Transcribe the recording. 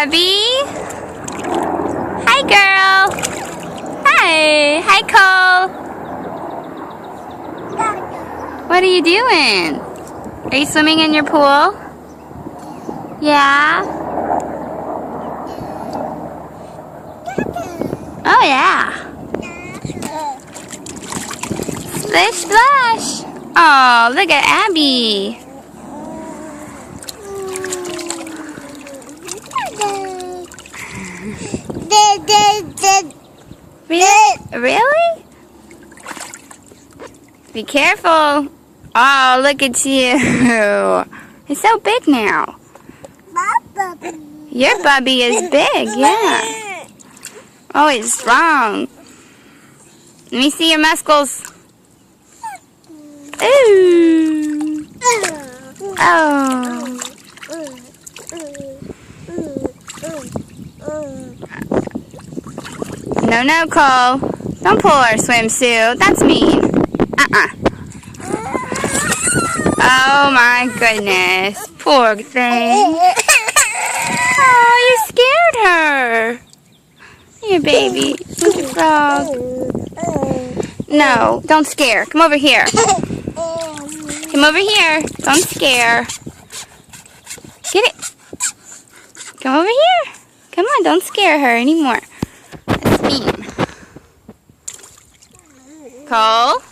Abby. Hi, girl. Hi. Hi, Cole. What are you doing? Are you swimming in your pool? Yeah? Oh, yeah. Splish, splash. Oh, look at Abby. Really? Be careful. Oh, look at you. It's so big now. Your bubby is big, yeah. Oh, he's strong. Let me see your muscles. Ooh. Oh. No, no, Cole. Don't pull our swimsuit. That's mean. Oh, my goodness. Poor thing. Oh, you scared her. Here, baby. Look at frog. No, don't scare. Come over here. Come over here. Don't scare. Get it. Come over here. Come on, don't scare her anymore. That's mean. Cole?